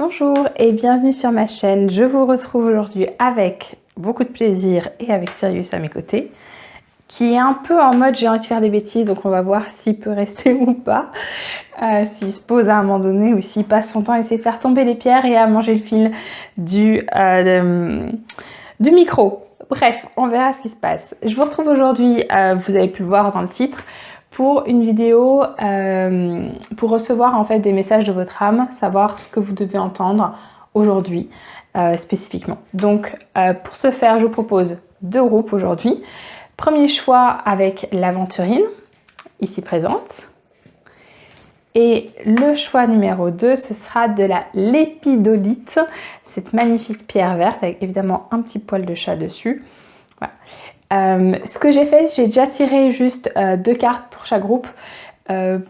Bonjour et bienvenue sur ma chaîne. Je vous retrouve aujourd'hui avec beaucoup de plaisir et avec Sirius à mes côtés, qui est un peu en mode j'ai envie de faire des bêtises, donc on va voir s'il peut rester ou pas, s'il se pose à un moment donné ou s'il passe son temps à essayer de faire tomber les pierres et à manger le fil du micro. Bref, on verra ce qui se passe. Je vous retrouve aujourd'hui, vous avez pu le voir dans le titre, pour une vidéo pour recevoir en fait des messages de votre âme, savoir ce que vous devez entendre aujourd'hui spécifiquement. Donc pour ce faire, je vous propose deux groupes aujourd'hui. Premier choix avec l'aventurine, ici présente. Et le choix numéro 2, ce sera de la lépidolite, cette magnifique pierre verte avec évidemment un petit poil de chat dessus. Voilà. Ce que j'ai fait, j'ai déjà tiré juste deux cartes pour chaque groupe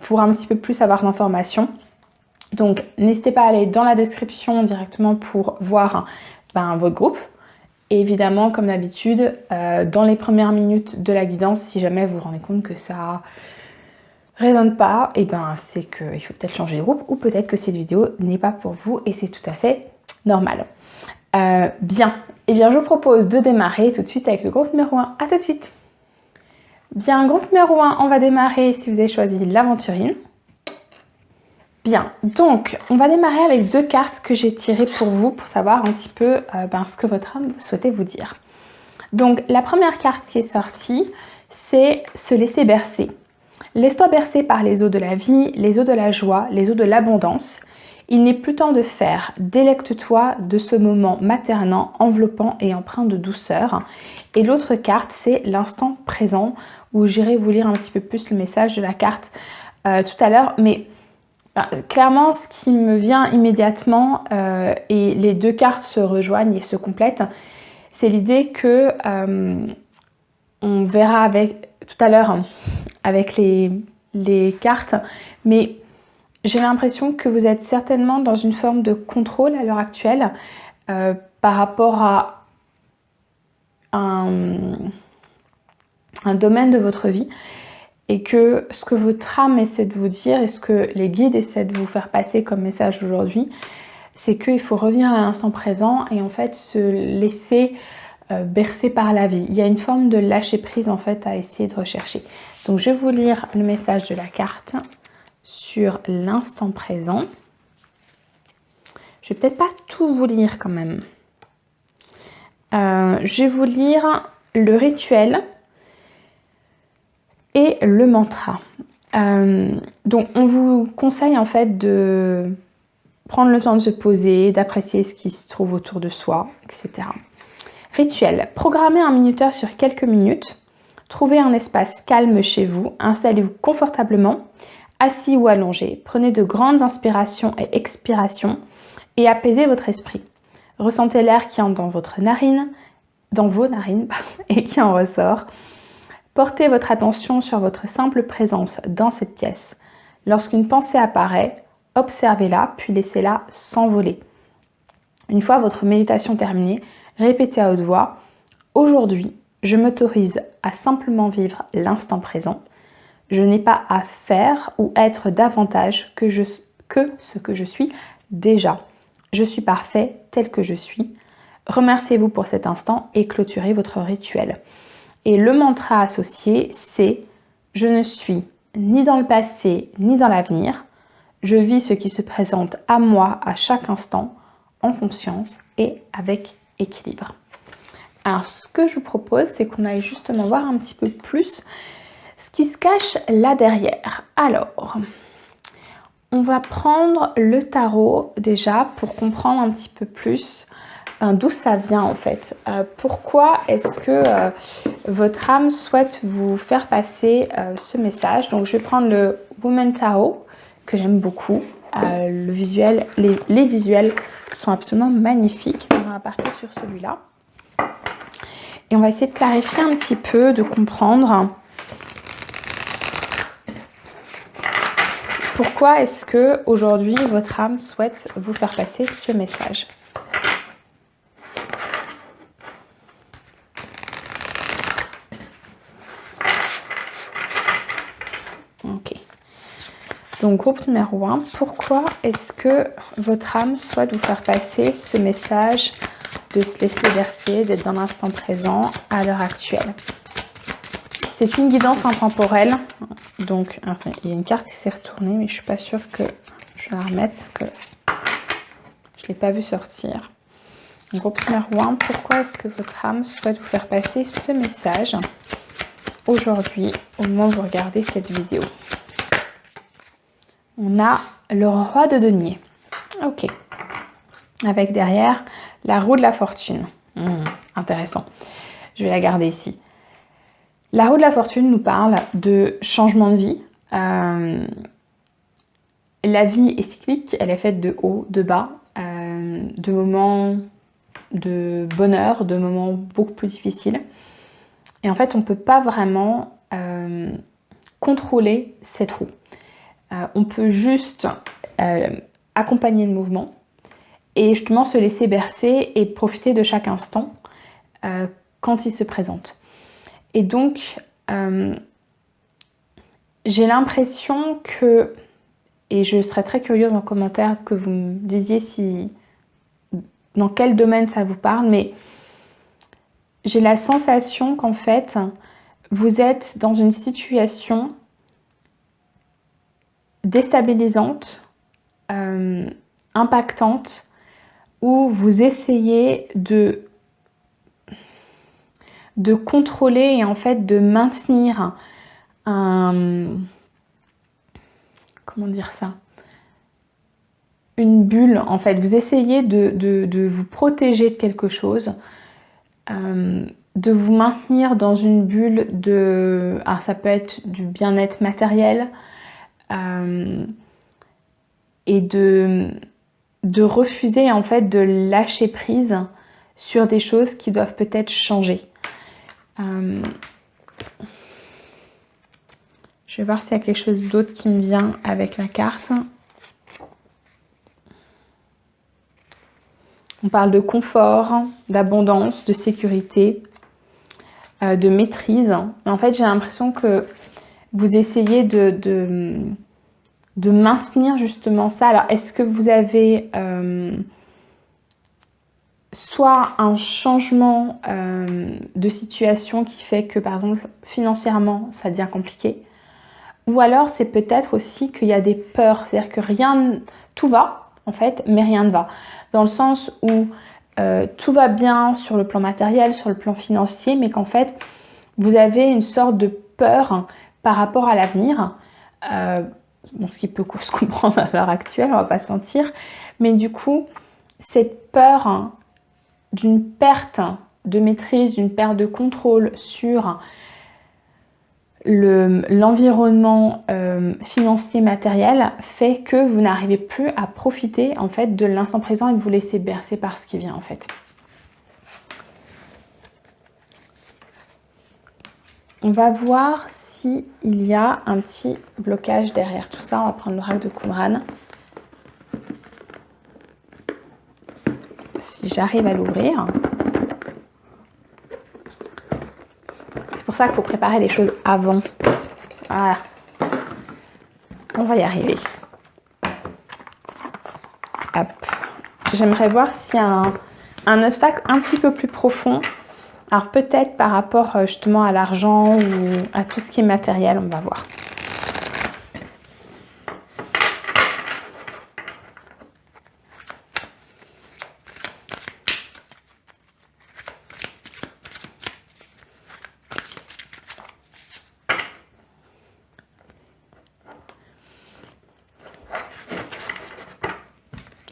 pour un petit peu plus avoir d'informations. Donc n'hésitez pas à aller dans la description directement pour voir votre groupe. Et évidemment, comme d'habitude, dans les premières minutes de la guidance, si jamais vous vous rendez compte que ça résonne pas, et c'est qu'il faut peut-être changer de groupe ou peut-être que cette vidéo n'est pas pour vous et c'est tout à fait normal. Bien, je vous propose de démarrer tout de suite avec le groupe numéro 1. À tout de suite. Bien, groupe numéro 1, on va démarrer si vous avez choisi l'aventurine. Bien, donc on va démarrer avec deux cartes que j'ai tirées pour vous pour savoir un petit peu ce que votre âme souhaitait vous dire. Donc la première carte qui est sortie, c'est se laisser bercer. Laisse-toi bercer par les eaux de la vie, les eaux de la joie, les eaux de l'abondance. Il n'est plus temps de faire. Délecte-toi de ce moment maternant, enveloppant et empreint de douceur. Et l'autre carte, c'est l'instant présent, où j'irai vous lire un petit peu plus le message de la carte tout à l'heure. Mais clairement, ce qui me vient immédiatement, et les deux cartes se rejoignent et se complètent, c'est l'idée que on verra avec tout à l'heure avec les cartes, mais j'ai l'impression que vous êtes certainement dans une forme de contrôle à l'heure actuelle par rapport à un domaine de votre vie et que ce que votre âme essaie de vous dire et ce que les guides essaient de vous faire passer comme message aujourd'hui, c'est qu'il faut revenir à l'instant présent et en fait se laisser bercer par la vie. Il y a une forme de lâcher prise en fait à essayer de rechercher. Donc je vais vous lire le message de la carte sur l'instant présent. Je vais peut-être pas tout vous lire quand même. Je vais vous lire le rituel et le mantra. Donc on vous conseille en fait de prendre le temps de se poser, d'apprécier ce qui se trouve autour de soi, etc. Rituel. Programmez un minuteur sur quelques minutes. Trouvez un espace calme chez vous. Installez-vous confortablement, assis ou allongé. Prenez de grandes inspirations et expirations et apaisez votre esprit. Ressentez l'air qui entre dans vos narines et qui en ressort. Portez votre attention sur votre simple présence dans cette pièce. Lorsqu'une pensée apparaît, observez-la puis laissez-la s'envoler. Une fois votre méditation terminée, répétez à haute voix « Aujourd'hui, je m'autorise à simplement vivre l'instant présent. Je n'ai pas à faire ou être davantage que ce que je suis déjà. Je suis parfait tel que je suis. Remerciez-vous pour cet instant et clôturez votre rituel. » Et le mantra associé, c'est « Je ne suis ni dans le passé ni dans l'avenir. Je vis ce qui se présente à moi à chaque instant, en conscience et avec équilibre. » Alors, ce que je vous propose, c'est qu'on aille justement voir un petit peu plus ce qui se cache là derrière. Alors, on va prendre le tarot déjà pour comprendre un petit peu plus d'où ça vient en fait. Pourquoi est-ce que votre âme souhaite vous faire passer ce message. Donc, je vais prendre le Woman Tarot que j'aime beaucoup. Le visuel, les visuels sont absolument magnifiques. On va partir sur celui-là. Et on va essayer de clarifier un petit peu, de comprendre pourquoi est-ce que aujourd'hui votre âme souhaite vous faire passer ce message. Ok. Donc groupe numéro 1, pourquoi est-ce que votre âme souhaite vous faire passer ce message de se laisser bercer, d'être dans l'instant présent à l'heure actuelle? C'est une guidance intemporelle. Donc il y a une carte qui s'est retournée, mais je ne suis pas sûre que je vais la remettre parce que je ne l'ai pas vue sortir. Donc, groupe numéro 1, pourquoi est-ce que votre âme souhaite vous faire passer ce message aujourd'hui au moment où vous regardez cette vidéo? On a le roi de denier. Ok. Avec derrière la roue de la fortune. Intéressant. Je vais la garder ici. La roue de la fortune nous parle de changement de vie. La vie est cyclique, elle est faite de haut, de bas, de moments de bonheur, de moments beaucoup plus difficiles. Et en fait, on ne peut pas vraiment contrôler cette roue. On peut juste accompagner le mouvement et justement se laisser bercer et profiter de chaque instant quand il se présente. Et donc, j'ai l'impression que, et je serais très curieuse en commentaire que vous me disiez si dans quel domaine ça vous parle, mais j'ai la sensation qu'en fait, vous êtes dans une situation déstabilisante, impactante, où vous essayez de contrôler et en fait de maintenir comment dire ça, une bulle. En fait, vous essayez de vous protéger de quelque chose, de vous maintenir dans une bulle de... Alors ça peut être du bien-être matériel, et de refuser en fait de lâcher prise sur des choses qui doivent peut-être changer. Je vais voir s'il y a quelque chose d'autre qui me vient avec la carte. On parle de confort, d'abondance, de sécurité, de maîtrise. Mais en fait, j'ai l'impression que vous essayez de maintenir justement ça. Alors, est-ce que vous avez soit un changement de situation qui fait que, par exemple, financièrement, ça devient compliqué, ou alors c'est peut-être aussi qu'il y a des peurs, c'est-à-dire que tout va en fait, mais rien ne va. Dans le sens où tout va bien sur le plan matériel, sur le plan financier, mais qu'en fait, vous avez une sorte de peur par rapport à l'avenir, ce qui peut se comprendre à l'heure actuelle, on va pas se mentir, mais du coup, cette peur d'une perte de maîtrise, d'une perte de contrôle sur l'environnement financier matériel fait que vous n'arrivez plus à profiter en fait de l'instant présent et de vous laisser bercer par ce qui vient en fait. On va voir s'il y a un petit blocage derrière tout ça. On va prendre l'oracle de Qumran. Si j'arrive à l'ouvrir. C'est pour ça qu'il faut préparer les choses avant. Voilà. On va y arriver. Hop. J'aimerais voir s'il y a un obstacle un petit peu plus profond. Alors peut-être par rapport justement à l'argent ou à tout ce qui est matériel, on va voir.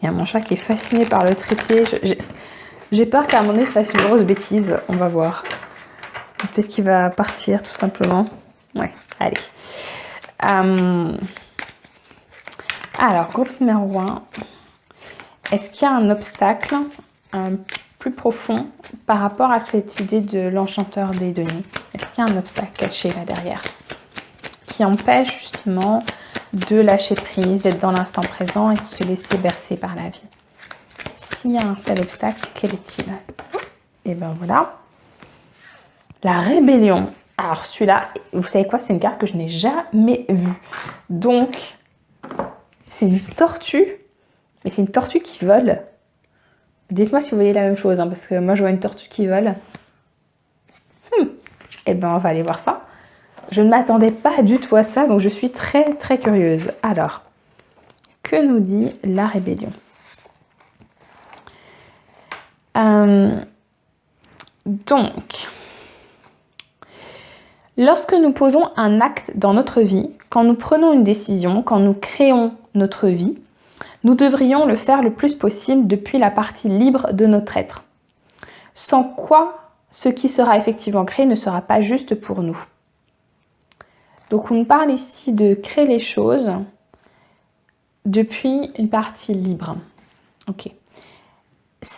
Il y a mon chat qui est fasciné par le trépied. J'ai peur qu'à un moment donné, il fasse une grosse bêtise. On va voir. Peut-être qu'il va partir tout simplement. Ouais, allez. Alors, groupe numéro 1. Est-ce qu'il y a un obstacle plus profond par rapport à cette idée de l'enchanteur des deniers? Est-ce qu'il y a un obstacle caché là derrière qui empêche justement de lâcher prise, d'être dans l'instant présent et de se laisser bercer par la vie? S'il y a un tel obstacle, quel est-il? Et ben voilà. La rébellion. Alors celui-là, vous savez quoi, c'est une carte que je n'ai jamais vue. Donc, c'est une tortue, mais c'est une tortue qui vole. Dites-moi si vous voyez la même chose, hein, parce que moi je vois une tortue qui vole. Eh ben on va aller voir ça. Je ne m'attendais pas du tout à ça, donc je suis très très curieuse. Alors, que nous dit la rébellion? Donc, lorsque nous posons un acte dans notre vie, quand nous prenons une décision, quand nous créons notre vie, nous devrions le faire le plus possible depuis la partie libre de notre être. Sans quoi, ce qui sera effectivement créé ne sera pas juste pour nous. Donc on parle ici de créer les choses depuis une partie libre. Ok.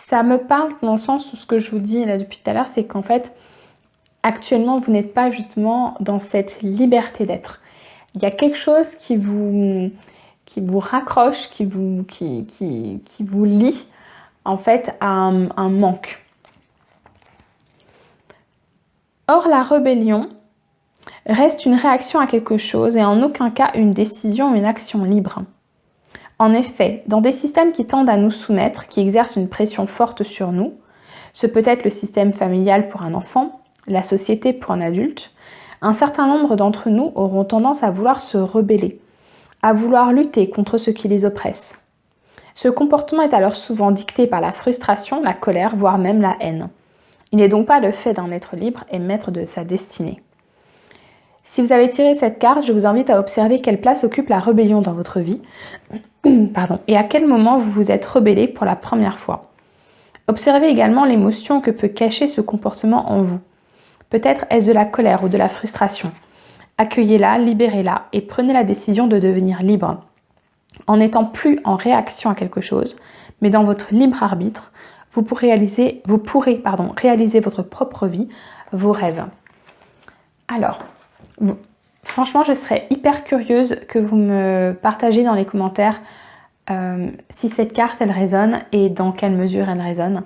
Ça me parle dans le sens où ce que je vous dis là depuis tout à l'heure, c'est qu'en fait, actuellement, vous n'êtes pas justement dans cette liberté d'être. Il y a quelque chose qui vous raccroche, qui vous lie en fait à un manque. Or, la rébellion reste une réaction à quelque chose et en aucun cas une décision ou une action libre. En effet, dans des systèmes qui tendent à nous soumettre, qui exercent une pression forte sur nous, ce peut être le système familial pour un enfant, la société pour un adulte, un certain nombre d'entre nous auront tendance à vouloir se rebeller, à vouloir lutter contre ce qui les oppresse. Ce comportement est alors souvent dicté par la frustration, la colère, voire même la haine. Il n'est donc pas le fait d'un être libre et maître de sa destinée. Si vous avez tiré cette carte, je vous invite à observer quelle place occupe la rébellion dans votre vie et à quel moment vous vous êtes rebellé pour la première fois. Observez également l'émotion que peut cacher ce comportement en vous. Peut-être est-ce de la colère ou de la frustration. Accueillez-la, libérez-la et prenez la décision de devenir libre. En n'étant plus en réaction à quelque chose, mais dans votre libre arbitre, vous pourrez réaliser votre propre vie, vos rêves. Alors, franchement, je serais hyper curieuse que vous me partagiez dans les commentaires si cette carte, elle résonne et dans quelle mesure elle résonne.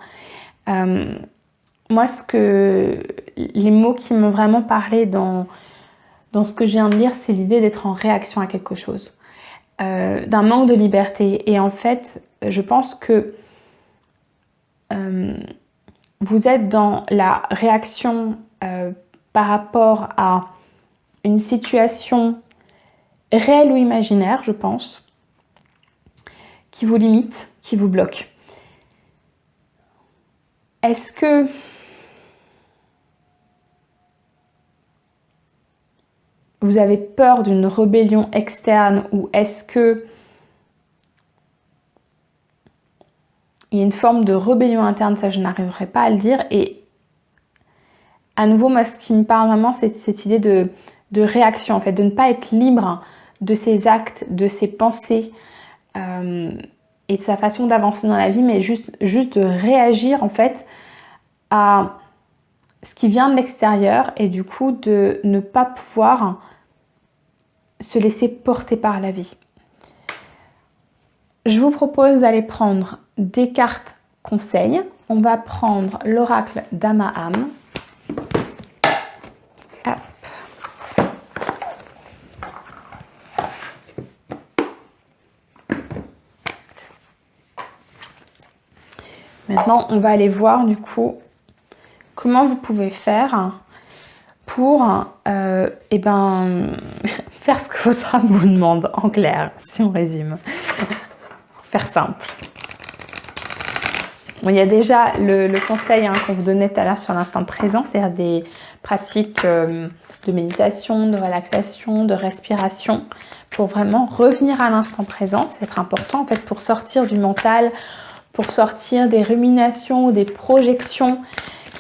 Moi, les mots qui m'ont vraiment parlé dans ce que je viens de lire, c'est l'idée d'être en réaction à quelque chose, d'un manque de liberté. Et en fait, je pense que vous êtes dans la réaction par rapport à une situation réelle ou imaginaire, je pense, qui vous limite, qui vous bloque. Est-ce que vous avez peur d'une rébellion externe ou est-ce que il y a une forme de rébellion interne? Ça, je n'arriverai pas à le dire. Et à nouveau, moi, ce qui me parle vraiment, c'est cette idée de réaction, en fait, de ne pas être libre de ses actes, de ses pensées et de sa façon d'avancer dans la vie, mais juste de réagir, en fait, à ce qui vient de l'extérieur et du coup, de ne pas pouvoir se laisser porter par la vie. Je vous propose d'aller prendre des cartes conseils. On va prendre l'oracle d'Amaham. Maintenant, on va aller voir du coup comment vous pouvez faire pour faire ce que votre âme vous demande, en clair, si on résume. Faire simple. Bon, il y a déjà le conseil qu'on vous donnait tout à l'heure sur l'instant présent, c'est-à-dire des pratiques de méditation, de relaxation, de respiration, pour vraiment revenir à l'instant présent. C'est être important en fait pour sortir du mental, pour sortir des ruminations ou des projections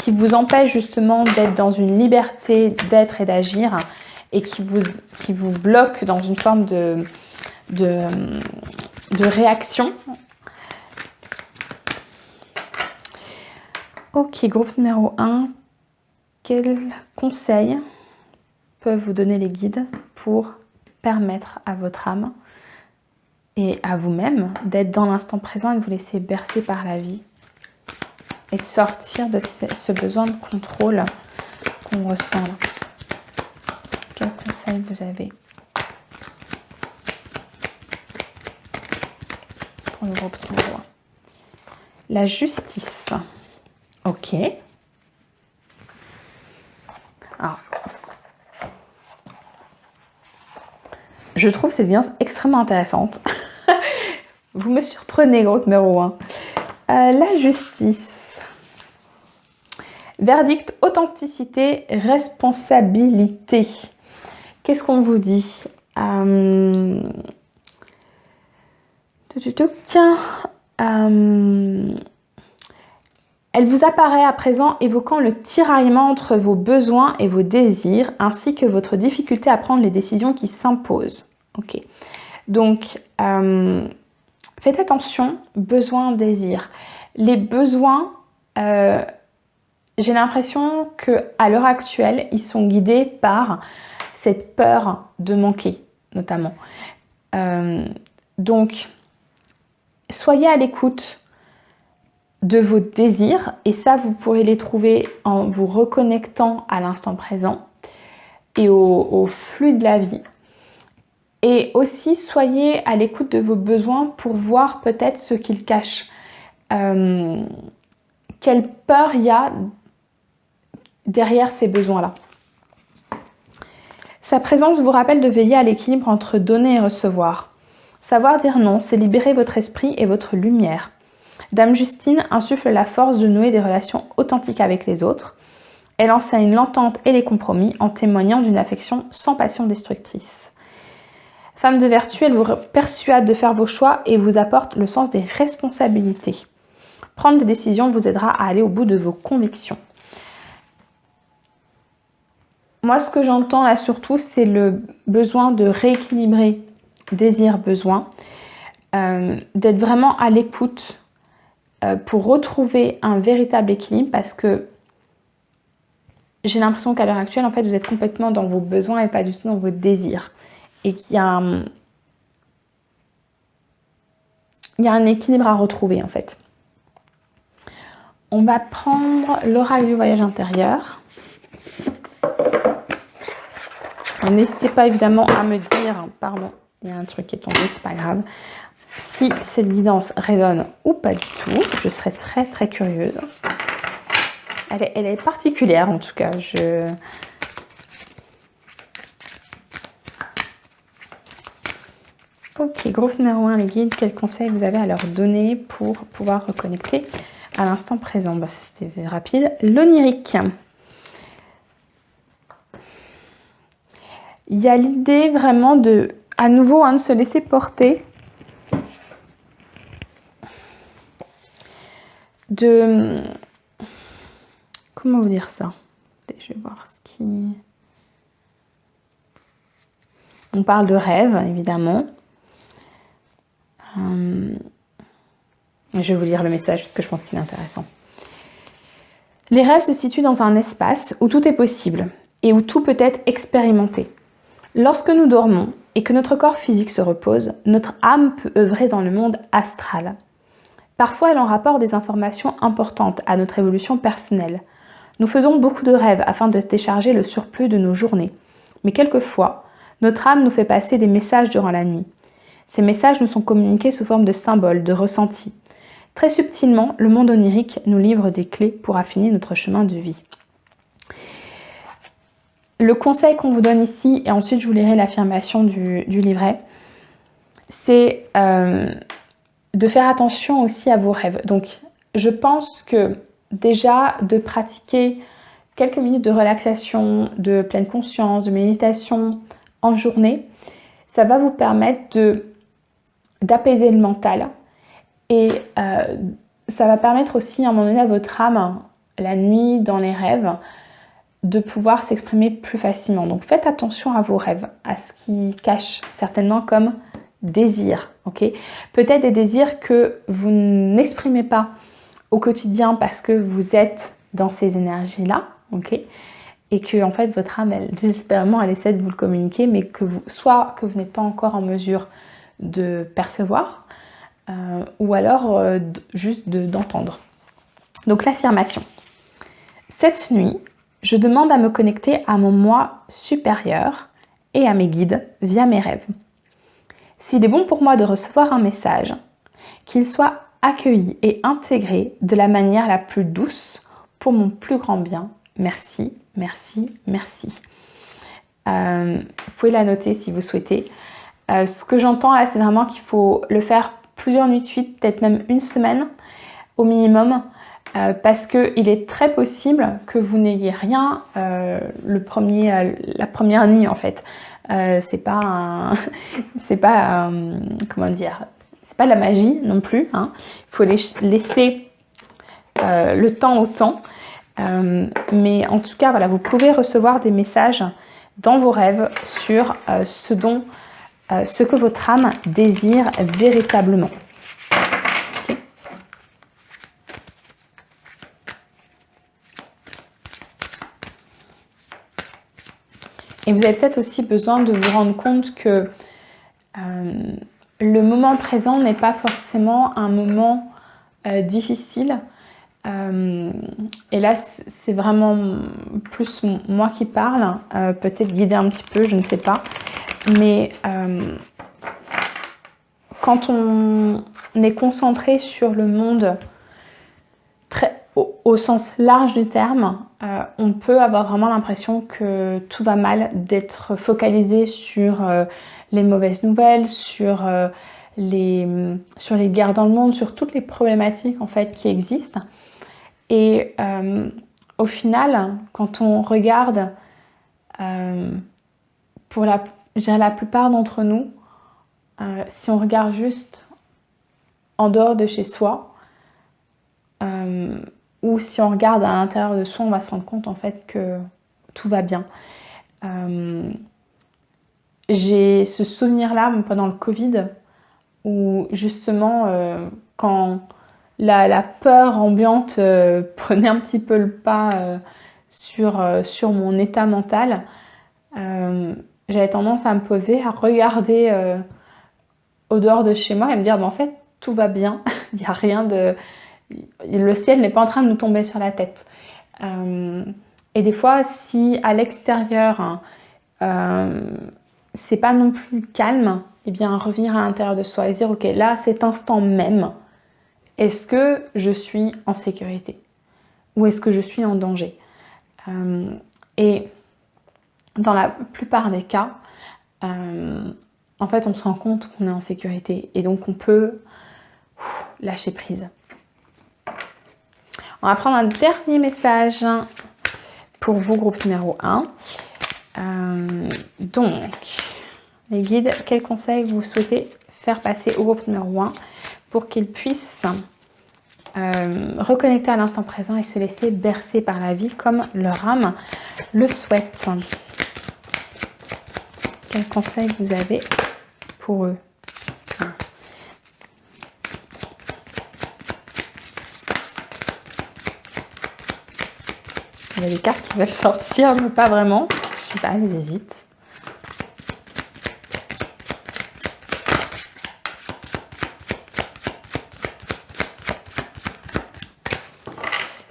qui vous empêchent justement d'être dans une liberté d'être et d'agir et qui vous bloquent dans une forme de réaction. Ok, groupe numéro 1. Quels conseils peuvent vous donner les guides pour permettre à votre âme et à vous-même d'être dans l'instant présent et de vous laisser bercer par la vie et de sortir de ce besoin de contrôle qu'on ressent là? Quels conseils vous avez? le groupe numéro 1. La justice. Ok. Alors, je trouve cette vidéo extrêmement intéressante. Vous me surprenez, groupe numéro 1. La justice. Verdict, authenticité, responsabilité. Qu'est-ce qu'on vous dit? Elle vous apparaît à présent évoquant le tiraillement entre vos besoins et vos désirs, ainsi que votre difficulté à prendre les décisions qui s'imposent. Ok. Donc, faites attention, besoins, désirs. Les besoins, j'ai l'impression qu'à l'heure actuelle, ils sont guidés par cette peur de manquer, notamment. Donc, soyez à l'écoute de vos désirs, et ça, vous pourrez les trouver en vous reconnectant à l'instant présent et au flux de la vie. Et aussi, soyez à l'écoute de vos besoins pour voir peut-être ce qu'ils cachent. Quelle peur il y a derrière ces besoins-là. Sa présence vous rappelle de veiller à l'équilibre entre donner et recevoir. Savoir dire non, c'est libérer votre esprit et votre lumière. Dame Justine insuffle la force de nouer des relations authentiques avec les autres. Elle enseigne l'entente et les compromis en témoignant d'une affection sans passion destructrice. Femme de vertu, elle vous persuade de faire vos choix et vous apporte le sens des responsabilités. Prendre des décisions vous aidera à aller au bout de vos convictions. Moi, ce que j'entends là surtout, c'est le besoin de rééquilibrer désir-besoin, d'être vraiment à l'écoute pour retrouver un véritable équilibre, parce que j'ai l'impression qu'à l'heure actuelle, en fait, vous êtes complètement dans vos besoins et pas du tout dans vos désirs. Et qu'il y a un équilibre à retrouver, en fait. On va prendre l'oracle du voyage intérieur. N'hésitez pas évidemment à me dire, pardon, il y a un truc qui est tombé, c'est pas grave, si cette guidance résonne ou pas du tout. Je serais très très curieuse. Elle est particulière en tout cas. Ok, groupe numéro 1, les guides, quels conseils vous avez à leur donner pour pouvoir reconnecter à l'instant présent? C'était rapide. L'onirique. Il y a l'idée vraiment de, à nouveau, de se laisser porter. Comment vous dire ça? Je vais voir ce qui... On parle de rêve, évidemment. Je vais vous lire le message parce que je pense qu'il est intéressant. Les rêves se situent dans un espace où tout est possible et où tout peut être expérimenté. Lorsque nous dormons et que notre corps physique se repose, notre âme peut œuvrer dans le monde astral. Parfois, elle en rapporte des informations importantes à notre évolution personnelle. Nous faisons beaucoup de rêves afin de décharger le surplus de nos journées. Mais quelquefois, notre âme nous fait passer des messages durant la nuit. Ces messages nous sont communiqués sous forme de symboles, de ressentis. Très subtilement, le monde onirique nous livre des clés pour affiner notre chemin de vie. Le conseil qu'on vous donne ici, et ensuite je vous lirai l'affirmation du livret, c'est de faire attention aussi à vos rêves. Donc, je pense que déjà de pratiquer quelques minutes de relaxation, de pleine conscience, de méditation en journée, ça va vous permettre d'apaiser le mental. Et ça va permettre aussi à un moment donné à votre âme, la nuit, dans les rêves, de pouvoir s'exprimer plus facilement. Donc faites attention à vos rêves, à ce qui cache certainement comme désir. Okay, peut-être des désirs que vous n'exprimez pas au quotidien parce que vous êtes dans ces énergies-là. Okay, et que en fait votre âme, désespérément, elle essaie de vous le communiquer, mais que soit que vous n'êtes pas encore en mesure de percevoir, ou alors juste d'entendre. Donc l'affirmation. Cette nuit, je demande à me connecter à mon moi supérieur et à mes guides via mes rêves. S'il est bon pour moi de recevoir un message, qu'il soit accueilli et intégré de la manière la plus douce pour mon plus grand bien. Merci, merci, merci. Vous pouvez la noter si vous souhaitez. Ce que j'entends là, c'est vraiment qu'il faut le faire plusieurs nuits de suite, peut-être même une semaine au minimum, parce qu'il est très possible que vous n'ayez rien la première nuit en fait. C'est pas comment dire, c'est pas de la magie non plus, hein. Il faut laisser le temps au temps. Mais en tout cas, voilà, vous pouvez recevoir des messages dans vos rêves sur ce que votre âme désire véritablement. Okay. Et vous avez peut-être aussi besoin de vous rendre compte que le moment présent n'est pas forcément un moment difficile. Et là, c'est vraiment plus moi qui parle, peut-être guider un petit peu, je ne sais pas. Mais quand on est concentré sur le monde au sens large du terme, on peut avoir vraiment l'impression que tout va mal, d'être focalisé sur les mauvaises nouvelles, sur les guerres dans le monde, sur toutes les problématiques en fait qui existent. Et au final, quand on regarde, pour la plupart d'entre nous, si on regarde juste en dehors de chez soi, ou si on regarde à l'intérieur de soi, on va se rendre compte en fait que tout va bien. J'ai ce souvenir-là pendant le Covid, où justement, quand la peur ambiante prenait un petit peu le pas sur mon état mental, j'avais tendance à me poser, à regarder au dehors de chez moi et me dire, en fait, tout va bien, il n'y a rien de... Le ciel n'est pas en train de nous tomber sur la tête. Et des fois, si à l'extérieur, c'est pas non plus calme, eh bien revenir à l'intérieur de soi et dire, ok, là, à cet instant même, est-ce que je suis en sécurité ou est-ce que je suis en danger? Et dans la plupart des cas, en fait, on se rend compte qu'on est en sécurité et donc on peut lâcher prise. On va prendre un dernier message pour vous, groupe numéro 1. Donc, les guides, quels conseils vous souhaitez faire passer au groupe numéro 1 pour qu'ils puissent reconnecter à l'instant présent et se laisser bercer par la vie comme leur âme le souhaite? Quels conseils vous avez pour eux? Il y a des cartes qui veulent sortir, mais pas vraiment. Je sais pas, elles hésitent.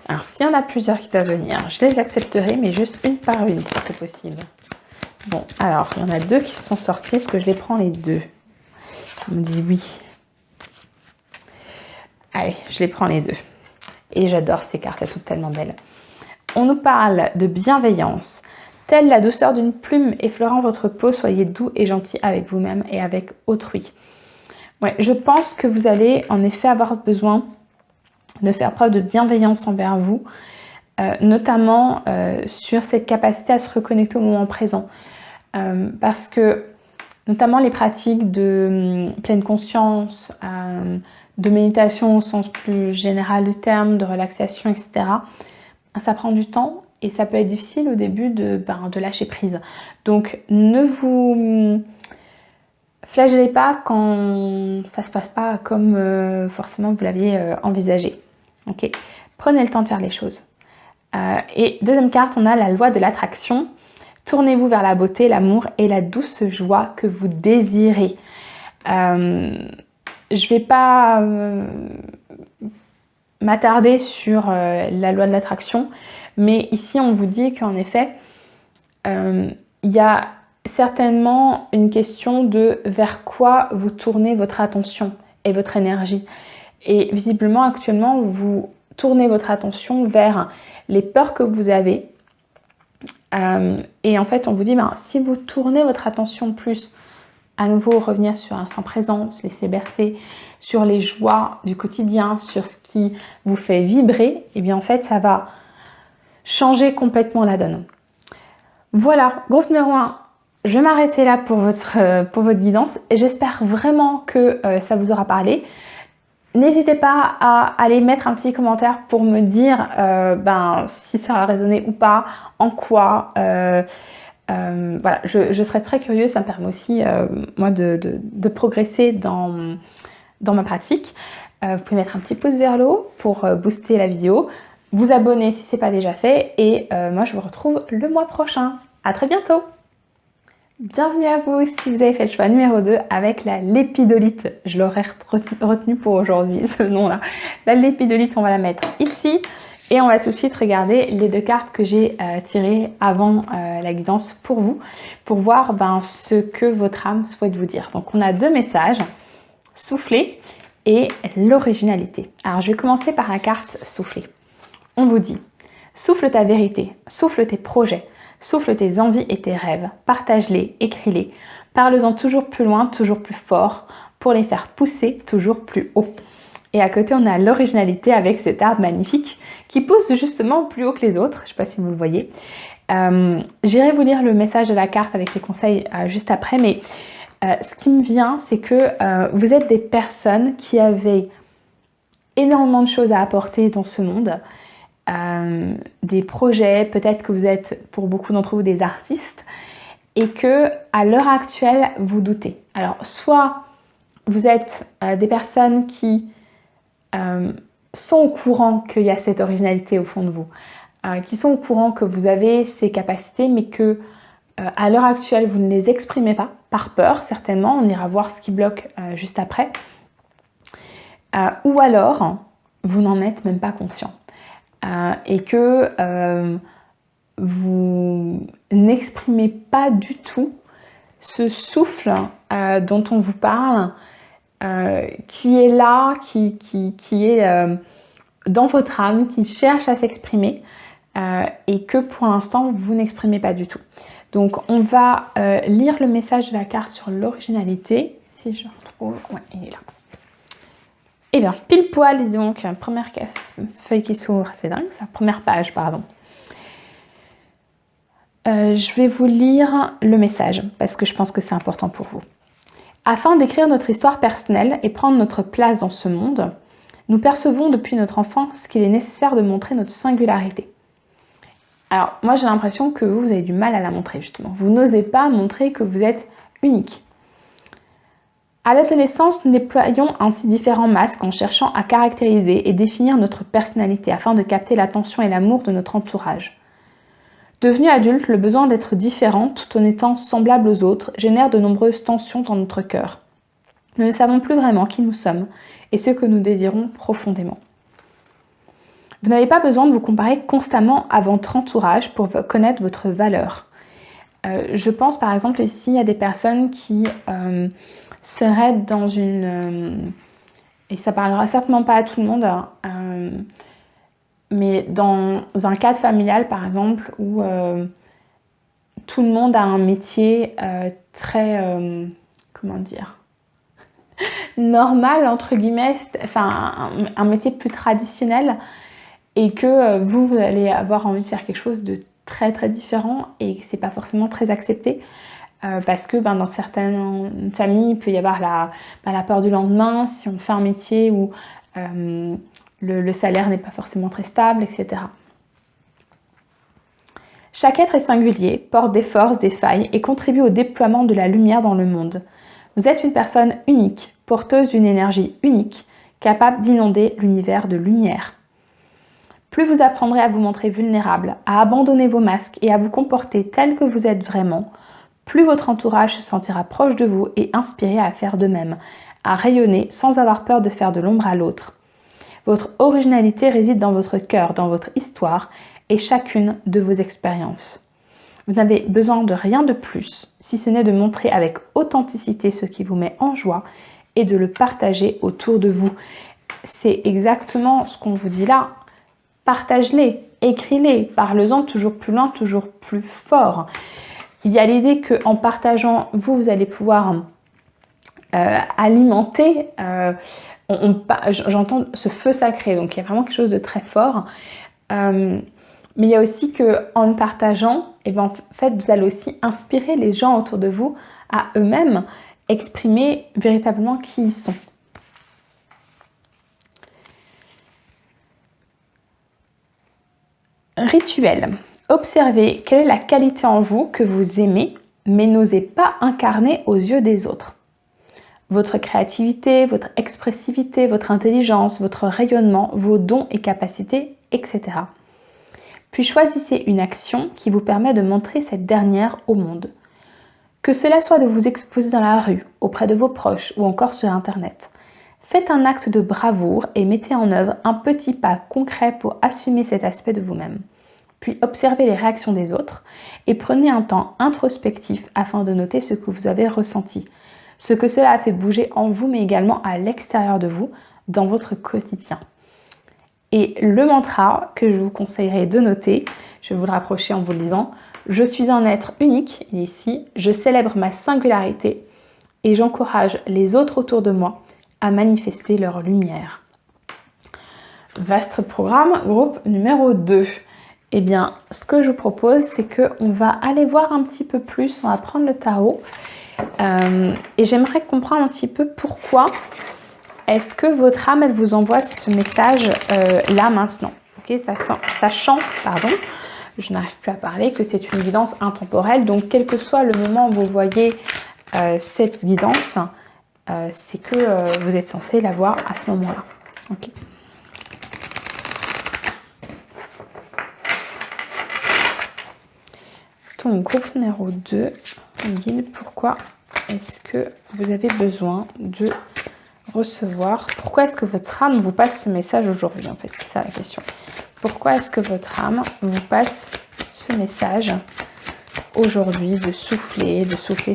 Alors, s'il y en a plusieurs qui doivent venir, je les accepterai, mais juste une par une, si c'est possible. Bon, alors, il y en a deux qui sont sortis. Est-ce que je les prends les deux? On me dit oui. Allez, je les prends les deux. Et j'adore ces cartes, elles sont tellement belles. On nous parle de bienveillance. Telle la douceur d'une plume effleurant votre peau, soyez doux et gentil avec vous-même et avec autrui. Ouais, je pense que vous allez en effet avoir besoin de faire preuve de bienveillance envers vous, notamment sur cette capacité à se reconnecter au moment présent. Parce que notamment les pratiques de pleine conscience, de méditation au sens plus général du terme, de relaxation, etc., ça prend du temps et ça peut être difficile au début de lâcher prise. Donc ne vous flagellez pas quand ça se passe pas comme forcément vous l'aviez envisagé. Okay. Prenez le temps de faire les choses. Et deuxième carte, on a la loi de l'attraction. Tournez-vous vers la beauté, l'amour et la douce joie que vous désirez. Je vais pas m'attarder sur la loi de l'attraction, mais ici on vous dit qu'en effet il y a certainement une question de vers quoi vous tournez votre attention et votre énergie. Et visiblement, actuellement, vous tournez votre attention vers les peurs que vous avez. Et en fait, on vous dit, si vous tournez votre attention plus, à nouveau revenir sur l'instant présent, se laisser bercer, sur les joies du quotidien, sur ce qui vous fait vibrer, et bien en fait, ça va changer complètement la donne. Voilà, groupe numéro 1. Je vais m'arrêter là pour votre guidance et j'espère vraiment que ça vous aura parlé. N'hésitez pas à aller mettre un petit commentaire pour me dire si ça a résonné ou pas, en quoi. Voilà, je serais très curieuse, ça me permet aussi moi de progresser dans ma pratique. Vous pouvez mettre un petit pouce vers le haut pour booster la vidéo, vous abonner si ce n'est pas déjà fait et moi je vous retrouve le mois prochain. À très bientôt! Bienvenue à vous si vous avez fait le choix numéro 2 avec la lépidolite. Je l'aurais retenu pour aujourd'hui, ce nom-là. La lépidolite, on va la mettre ici. Et on va tout de suite regarder les 2 cartes que j'ai tirées avant la guidance pour vous, pour voir ce que votre âme souhaite vous dire. Donc on a 2 messages, souffler et l'originalité. Alors je vais commencer par la carte souffler. On vous dit, souffle ta vérité, souffle tes projets, souffle tes envies et tes rêves, partage-les, écris-les, parle-en toujours plus loin, toujours plus fort, pour les faire pousser toujours plus haut. Et à côté, on a l'originalité avec cet arbre magnifique qui pousse justement plus haut que les autres. Je ne sais pas si vous le voyez. J'irai vous lire le message de la carte avec les conseils juste après. Mais ce qui me vient, c'est que vous êtes des personnes qui avaient énormément de choses à apporter dans ce monde. Des projets, peut-être que vous êtes pour beaucoup d'entre vous des artistes. Et que à l'heure actuelle, vous doutez. Alors, soit vous êtes des personnes qui sont au courant qu'il y a cette originalité au fond de vous, qui sont au courant que vous avez ces capacités, mais que à l'heure actuelle, vous ne les exprimez pas, par peur certainement, on ira voir ce qui bloque juste après, ou alors, vous n'en êtes même pas conscient, et que vous n'exprimez pas du tout ce souffle dont on vous parle, qui est là, qui est dans votre âme, qui cherche à s'exprimer et que pour l'instant vous n'exprimez pas du tout. Donc on va lire le message de la carte sur l'originalité, si je retrouve, ouais, il est là. Eh bien, pile poil, donc, première feuille qui s'ouvre, c'est dingue, ça, première page, pardon. Je vais vous lire le message parce que je pense que c'est important pour vous. Afin d'écrire notre histoire personnelle et prendre notre place dans ce monde, nous percevons depuis notre enfance qu'il est nécessaire de montrer notre singularité. Alors, moi j'ai l'impression que vous avez du mal à la montrer justement. Vous n'osez pas montrer que vous êtes unique. À l'adolescence, nous déployons ainsi différents masques en cherchant à caractériser et définir notre personnalité afin de capter l'attention et l'amour de notre entourage. Devenu adulte, le besoin d'être différent tout en étant semblable aux autres génère de nombreuses tensions dans notre cœur. Nous ne savons plus vraiment qui nous sommes et ce que nous désirons profondément. Vous n'avez pas besoin de vous comparer constamment à votre entourage pour connaître votre valeur. Je pense par exemple ici à des personnes qui seraient dans une... et ça parlera certainement pas à tout le monde, mais dans un cadre familial par exemple où tout le monde a un métier très, comment dire, normal entre guillemets, enfin un métier plus traditionnel, et que vous allez avoir envie de faire quelque chose de très très différent et que c'est pas forcément très accepté parce que dans certaines familles il peut y avoir la peur du lendemain si on fait un métier où le salaire n'est pas forcément très stable, etc. Chaque être est singulier, porte des forces, des failles et contribue au déploiement de la lumière dans le monde. Vous êtes une personne unique, porteuse d'une énergie unique, capable d'inonder l'univers de lumière. Plus vous apprendrez à vous montrer vulnérable, à abandonner vos masques et à vous comporter tel que vous êtes vraiment, plus votre entourage se sentira proche de vous et inspiré à faire de même, à rayonner sans avoir peur de faire de l'ombre à l'autre. Votre originalité réside dans votre cœur, dans votre histoire et chacune de vos expériences. Vous n'avez besoin de rien de plus, si ce n'est de montrer avec authenticité ce qui vous met en joie et de le partager autour de vous. C'est exactement ce qu'on vous dit là. Partage-les, écris-les, parle-en toujours plus loin, toujours plus fort. Il y a l'idée qu'en partageant, vous allez pouvoir alimenter, j'entends ce feu sacré, donc il y a vraiment quelque chose de très fort. Mais il y a aussi qu'en le partageant, et bien, en fait, vous allez aussi inspirer les gens autour de vous à eux-mêmes exprimer véritablement qui ils sont. Rituel. Observez quelle est la qualité en vous que vous aimez, mais n'osez pas incarner aux yeux des autres. Votre créativité, votre expressivité, votre intelligence, votre rayonnement, vos dons et capacités, etc. Puis choisissez une action qui vous permet de montrer cette dernière au monde. Que cela soit de vous exposer dans la rue, auprès de vos proches ou encore sur Internet. Faites un acte de bravoure et mettez en œuvre un petit pas concret pour assumer cet aspect de vous-même. Puis observez les réactions des autres et prenez un temps introspectif afin de noter ce que vous avez ressenti, ce que cela a fait bouger en vous mais également à l'extérieur de vous, dans votre quotidien. Et le mantra que je vous conseillerais de noter, je vais vous le rapprocher en vous le lisant, je suis un être unique, et ici, je célèbre ma singularité et j'encourage les autres autour de moi à manifester leur lumière. Vaste programme, groupe numéro 2. Eh bien, ce que je vous propose, c'est qu'on va aller voir un petit peu plus, on va prendre le tarot et j'aimerais comprendre un petit peu pourquoi est-ce que votre âme, elle vous envoie ce message là maintenant. Okay, sachant, je n'arrive plus à parler, que c'est une guidance intemporelle, donc quel que soit le moment où vous voyez cette guidance, c'est que vous êtes censé la voir à ce moment-là. Okay. Donc, groupe numéro 2, on guide pourquoi est-ce que vous avez besoin de recevoir, pourquoi est-ce que votre âme vous passe ce message aujourd'hui, en fait, c'est ça la question. Pourquoi est-ce que votre âme vous passe ce message aujourd'hui, de souffler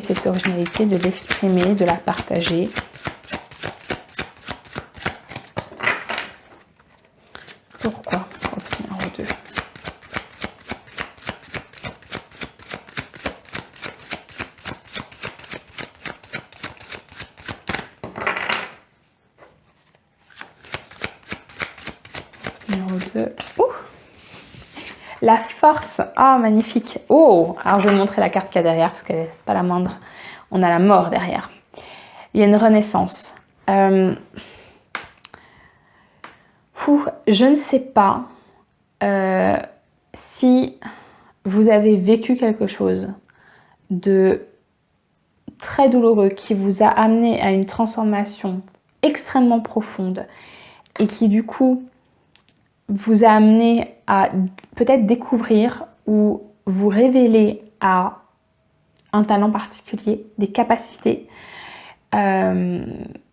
cette originalité, de l'exprimer, de la partager. Pourquoi? Numéro 2. Numéro 2. La force. Ah, magnifique. Oh, alors je vais vous montrer la carte qu'il y a derrière parce qu'elle n'est pas la moindre. On a la mort derrière. Il y a une renaissance. Je ne sais pas si vous avez vécu quelque chose de très douloureux qui vous a amené à une transformation extrêmement profonde et qui du coup vous a amené à peut-être découvrir ou vous révéler à un talent particulier, des capacités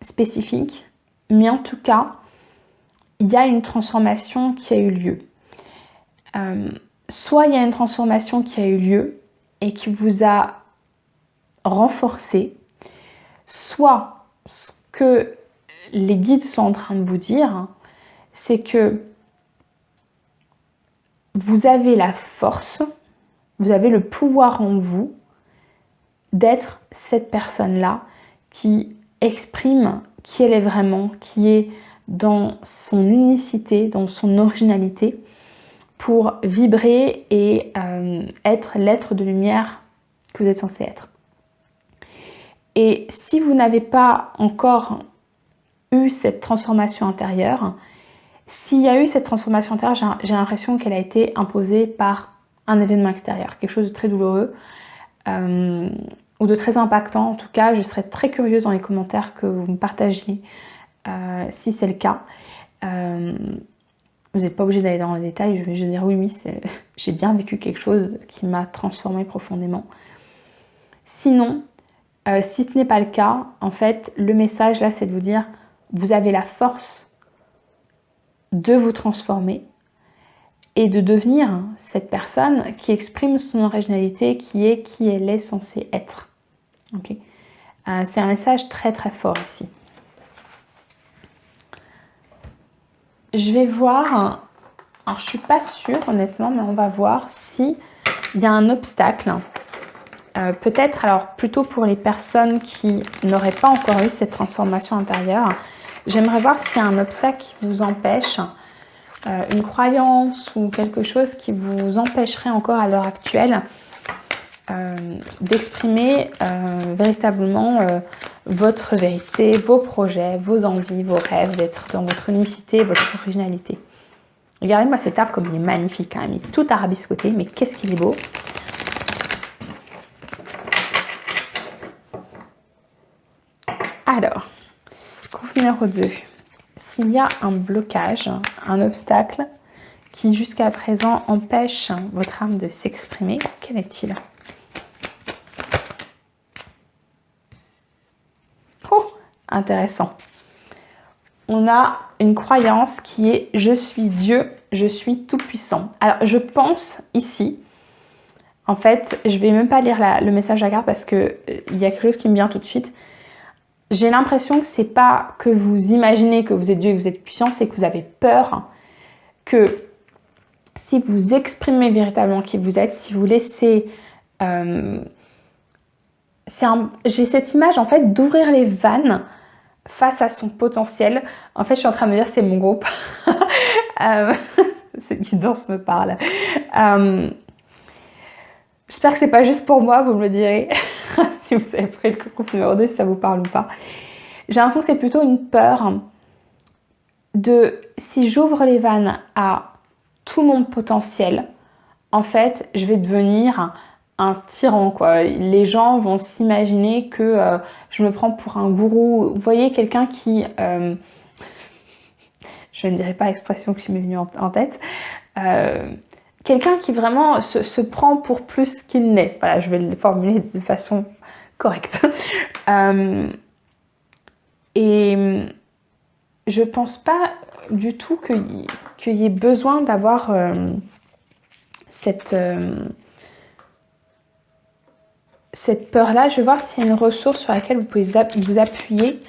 spécifiques, mais en tout cas, il y a une transformation qui a eu lieu. Soit il y a une transformation qui a eu lieu et qui vous a renforcé, soit ce que les guides sont en train de vous dire, c'est que vous avez la force, vous avez le pouvoir en vous d'être cette personne-là qui exprime qui elle est vraiment, qui est dans son unicité, dans son originalité, pour vibrer et être l'être de lumière que vous êtes censé être. Et si vous n'avez pas encore eu cette transformation intérieure, s'il y a eu cette transformation intérieure, j'ai l'impression qu'elle a été imposée par un événement extérieur, quelque chose de très douloureux ou de très impactant. En tout cas, je serais très curieuse dans les commentaires que vous me partagiez si c'est le cas. Vous n'êtes pas obligé d'aller dans les détails, je vais juste dire oui, j'ai bien vécu quelque chose qui m'a transformée profondément. Sinon, si ce n'est pas le cas, en fait, le message là, c'est de vous dire, vous avez la force de vous transformer et de devenir cette personne qui exprime son originalité, qui est qui elle est censée être. Okay. C'est un message très très fort ici. je vais voir, alors je suis pas sûre honnêtement, mais on va voir si il y a un obstacle. Peut-être alors plutôt pour les personnes qui n'auraient pas encore eu cette transformation intérieure. J'aimerais voir s'il y a un obstacle qui vous empêche, une croyance ou quelque chose qui vous empêcherait encore à l'heure actuelle d'exprimer véritablement votre vérité, vos projets, vos envies, vos rêves, d'être dans votre unicité, votre originalité. Regardez-moi cet arbre comme il est magnifique, hein. Il est tout arabiscoté, mais qu'est-ce qu'il est beau. Alors, groupe numéro 2. S'il y a un blocage, un obstacle qui jusqu'à présent empêche votre âme de s'exprimer, quel est-il? Oh, intéressant. On a une croyance qui est « je suis Dieu, je suis tout-puissant ». Alors, je pense ici, en fait, je ne vais même pas lire le message à la carte parce qu'il y a quelque chose qui me vient tout de suite. J'ai l'impression que c'est pas que vous imaginez que vous êtes Dieu et que vous êtes puissant, c'est que vous avez peur que si vous exprimez véritablement qui vous êtes, si vous laissez... j'ai cette image en fait d'ouvrir les vannes face à son potentiel. En fait, je suis en train de me dire c'est mon groupe. Cette guidance me parle. J'espère que c'est pas juste pour moi, vous me le direz. Si vous avez pris le groupe numéro 2, si ça vous parle ou pas. J'ai l'impression que c'est plutôt une peur de si j'ouvre les vannes à tout mon potentiel, en fait, je vais devenir un tyran, quoi. Les gens vont s'imaginer que je me prends pour un gourou. Vous voyez, quelqu'un qui... je ne dirai pas l'expression qui m'est venue en tête. Quelqu'un qui vraiment se prend pour plus qu'il n'est. Voilà, je vais le formuler de façon correcte. Et je pense pas du tout qu'il y ait besoin d'avoir cette peur-là. Je vais voir s'il y a une ressource sur laquelle vous pouvez vous appuyer.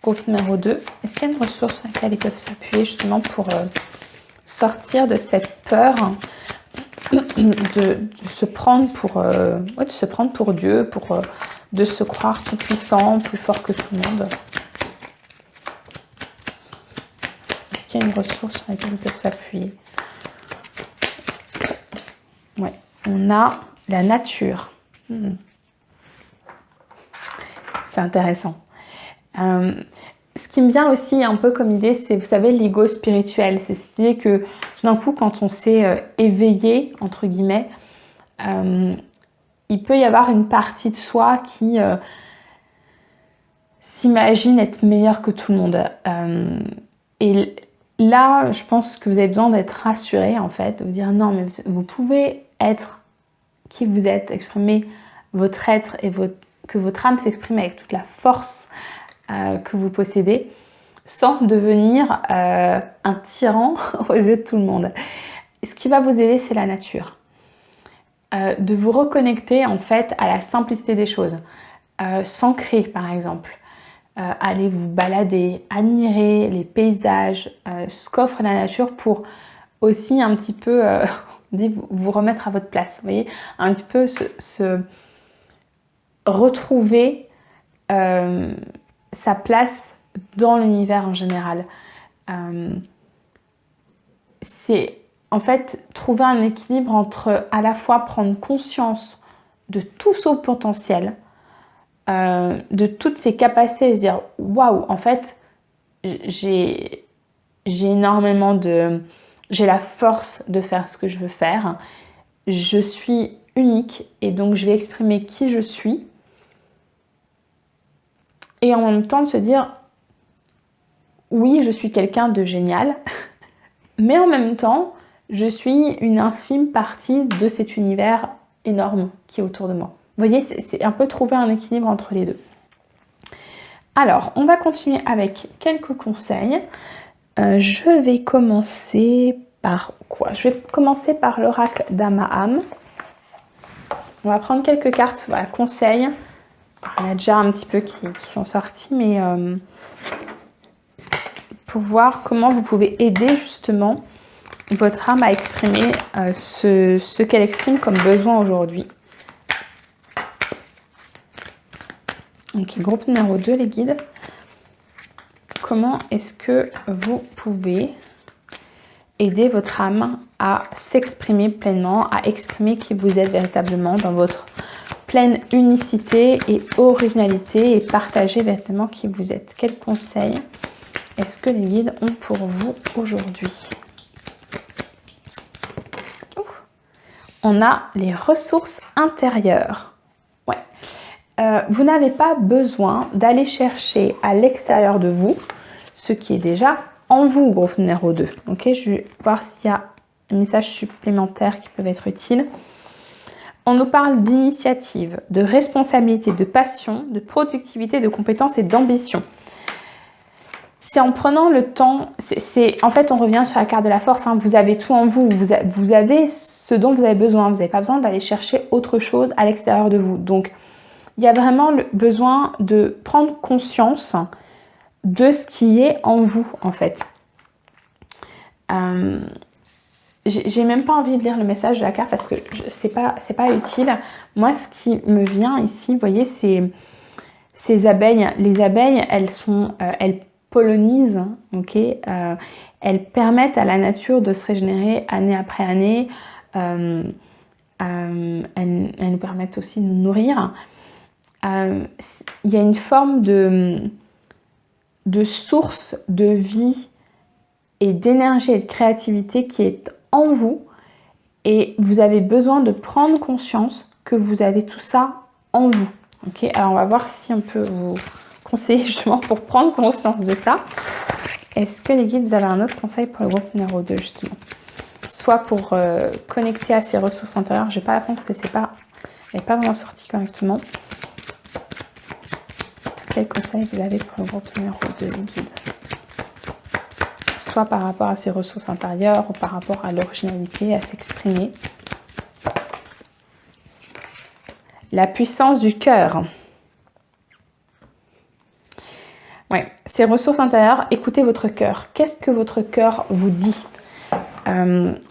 Groupe numéro 2. Est-ce qu'il y a une ressource sur laquelle ils peuvent s'appuyer justement pour sortir de cette peur de se prendre pour Dieu, de se croire tout puissant, plus fort que tout le monde? Est-ce qu'il y a une ressource sur laquelle ils peuvent s'appuyer? Ouais, on a la nature. C'est intéressant. Ce qui me vient aussi un peu comme idée, c'est, vous savez, l'ego spirituel. C'est cette idée que tout d'un coup, quand on s'est éveillé, entre guillemets, il peut y avoir une partie de soi qui s'imagine être meilleure que tout le monde. Et là, je pense que vous avez besoin d'être rassuré, en fait, de vous dire non, mais vous pouvez être qui vous êtes, exprimer votre être et que votre âme s'exprime avec toute la force que vous possédez, sans devenir un tyran aux yeux de tout le monde. Ce qui va vous aider, c'est la nature. De vous reconnecter en fait à la simplicité des choses. S'ancrer par exemple. Aller vous balader, admirer les paysages, ce qu'offre la nature pour aussi un petit peu vous remettre à votre place. Vous voyez, un petit peu se retrouver sa place dans l'univers en général. C'est en fait trouver un équilibre entre à la fois prendre conscience de tout son potentiel, de toutes ses capacités, et se dire waouh, en fait j'ai énormément j'ai la force de faire ce que je veux faire, je suis unique et donc je vais exprimer qui je suis. Et en même temps de se dire, oui, je suis quelqu'un de génial, mais en même temps, je suis une infime partie de cet univers énorme qui est autour de moi. Vous voyez, c'est un peu trouver un équilibre entre les deux. Alors, on va continuer avec quelques conseils. Je vais commencer par quoi? Je vais commencer par l'oracle d'Amaham. On va prendre quelques cartes, voilà, conseils. Il y en a déjà un petit peu qui sont sortis, mais pour voir comment vous pouvez aider justement votre âme à exprimer ce qu'elle exprime comme besoin aujourd'hui. Ok, groupe numéro 2, les guides. Comment est-ce que vous pouvez aider votre âme à s'exprimer pleinement, à exprimer qui vous êtes véritablement dans votre pleine unicité et originalité et partager véritablement qui vous êtes? Quels conseils est-ce que les guides ont pour vous aujourd'hui? On a les ressources intérieures. Ouais. Vous n'avez pas besoin d'aller chercher à l'extérieur de vous ce qui est déjà en vous, groupe numéro 2. Ok, je vais voir s'il y a un message supplémentaire qui peut être utile. On nous parle d'initiative, de responsabilité, de passion, de productivité, de compétence et d'ambition. C'est en prenant le temps, en fait on revient sur la carte de la force, hein, vous avez tout en vous, vous avez ce dont vous avez besoin, vous n'avez pas besoin d'aller chercher autre chose à l'extérieur de vous. Donc il y a vraiment le besoin de prendre conscience de ce qui est en vous en fait. J'ai même pas envie de lire le message de la carte parce que c'est pas utile. Moi ce qui me vient ici, vous voyez, c'est ces abeilles. Les abeilles, elles pollinisent, ok, elles permettent à la nature de se régénérer année après année. Elles nous permettent aussi de nous nourrir. Il y a une forme de source de vie et d'énergie et de créativité qui est en vous et vous avez besoin de prendre conscience que vous avez tout ça en vous. Ok, alors on va voir si on peut vous conseiller justement pour prendre conscience de ça. Est-ce que les guides, vous avez un autre conseil pour le groupe numéro 2 justement? Soit pour connecter à ses ressources intérieures, je n'ai pas la réponse parce que elle n'est pas vraiment sortie correctement. Quel conseil vous avez pour le groupe numéro 2, les guides? Soit par rapport à ses ressources intérieures ou par rapport à l'originalité, à s'exprimer. La puissance du cœur. Ouais, ces ressources intérieures, écoutez votre cœur. Qu'est-ce que votre cœur vous dit?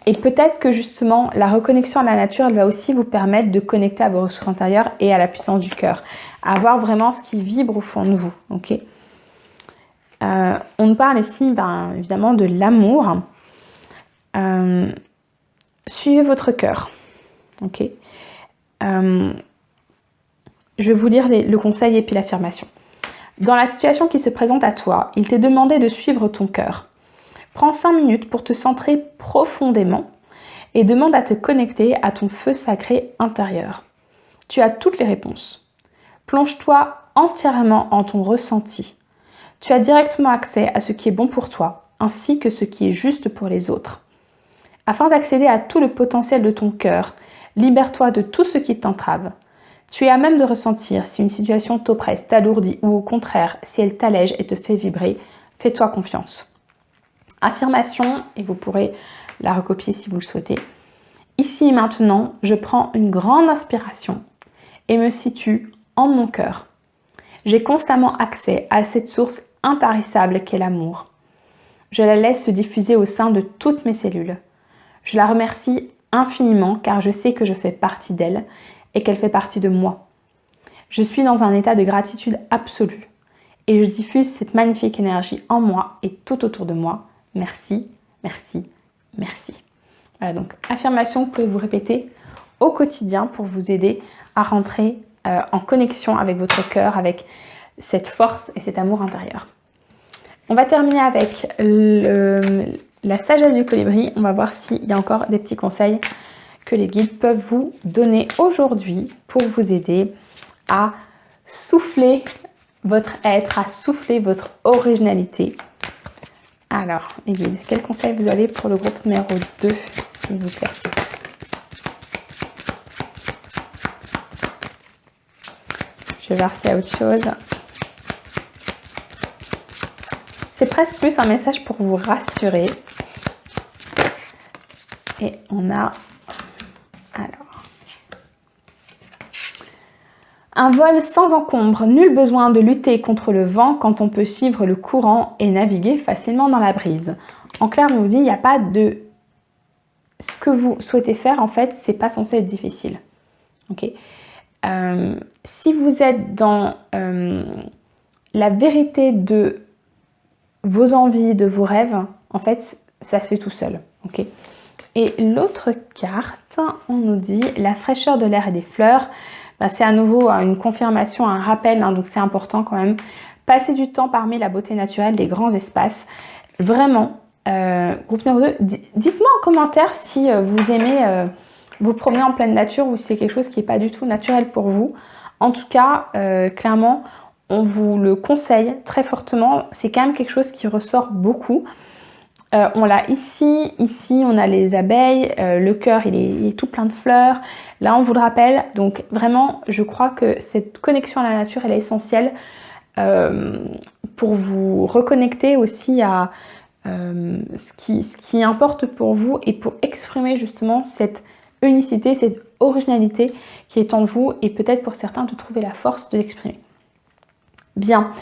Et peut-être que justement, la reconnexion à la nature, elle va aussi vous permettre de connecter à vos ressources intérieures et à la puissance du cœur. À voir vraiment ce qui vibre au fond de vous. Ok. On parle ici, évidemment, de l'amour. Suivez votre cœur. Ok. Je vais vous lire le conseil et puis l'affirmation. Dans la situation qui se présente à toi, il t'est demandé de suivre ton cœur. Prends 5 minutes pour te centrer profondément et demande à te connecter à ton feu sacré intérieur. Tu as toutes les réponses. Plonge-toi entièrement en ton ressenti. Tu as directement accès à ce qui est bon pour toi, ainsi que ce qui est juste pour les autres. Afin d'accéder à tout le potentiel de ton cœur, libère-toi de tout ce qui t'entrave. Tu es à même de ressentir si une situation t'oppresse, t'alourdit ou au contraire, si elle t'allège et te fait vibrer. Fais-toi confiance. Affirmation, et vous pourrez la recopier si vous le souhaitez. Ici et maintenant, je prends une grande inspiration et me situe en mon cœur. J'ai constamment accès à cette source intarissable qu'est l'amour. Je la laisse se diffuser au sein de toutes mes cellules. Je la remercie infiniment car je sais que je fais partie d'elle et qu'elle fait partie de moi. Je suis dans un état de gratitude absolue et je diffuse cette magnifique énergie en moi et tout autour de moi. Merci, merci, merci. Voilà, donc affirmation que vous pouvez vous répéter au quotidien pour vous aider à rentrer en connexion avec votre cœur, avec cette force et cet amour intérieur. On va terminer avec la sagesse du colibri. On va voir s'il y a encore des petits conseils que les guides peuvent vous donner aujourd'hui pour vous aider à souffler votre être, à souffler votre originalité. Alors, les guides, quels conseils vous avez pour le groupe numéro 2, s'il vous plaît? Je vais voir s'il y a autre chose. C'est presque plus un message pour vous rassurer. Et on a alors Un vol sans encombre, nul besoin de lutter contre le vent quand on peut suivre le courant et naviguer facilement dans la brise. En clair, on vous dit, il n'y a pas de... Ce que vous souhaitez faire, en fait, c'est pas censé être difficile. Ok. Si vous êtes dans la vérité de vos envies, de vos rêves, en fait, ça se fait tout seul. Ok. Et l'autre carte, on nous dit la fraîcheur de l'air et des fleurs. Ben, c'est à nouveau une confirmation, un rappel, hein, donc c'est important quand même. Passer du temps parmi la beauté naturelle des grands espaces. Vraiment, groupe numéro 2, dites-moi en commentaire si vous aimez vous promener en pleine nature ou si c'est quelque chose qui n'est pas du tout naturel pour vous. En tout cas, clairement, on vous le conseille très fortement. C'est quand même quelque chose qui ressort beaucoup. On l'a ici on a les abeilles, le cœur il est tout plein de fleurs, là on vous le rappelle, donc vraiment je crois que cette connexion à la nature elle est essentielle pour vous reconnecter aussi à ce qui importe pour vous et pour exprimer justement cette unicité, cette originalité qui est en vous et peut-être pour certains de trouver la force de l'exprimer. Bien,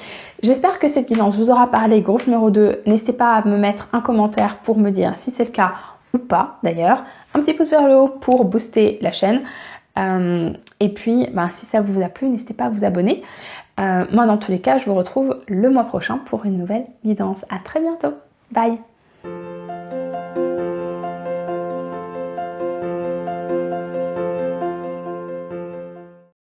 j'espère que cette guidance vous aura parlé. Groupe numéro 2, n'hésitez pas à me mettre un commentaire pour me dire si c'est le cas ou pas d'ailleurs. Un petit pouce vers le haut pour booster la chaîne. Et puis, si ça vous a plu, n'hésitez pas à vous abonner. Moi, dans tous les cas, je vous retrouve le mois prochain pour une nouvelle guidance. À très bientôt. Bye!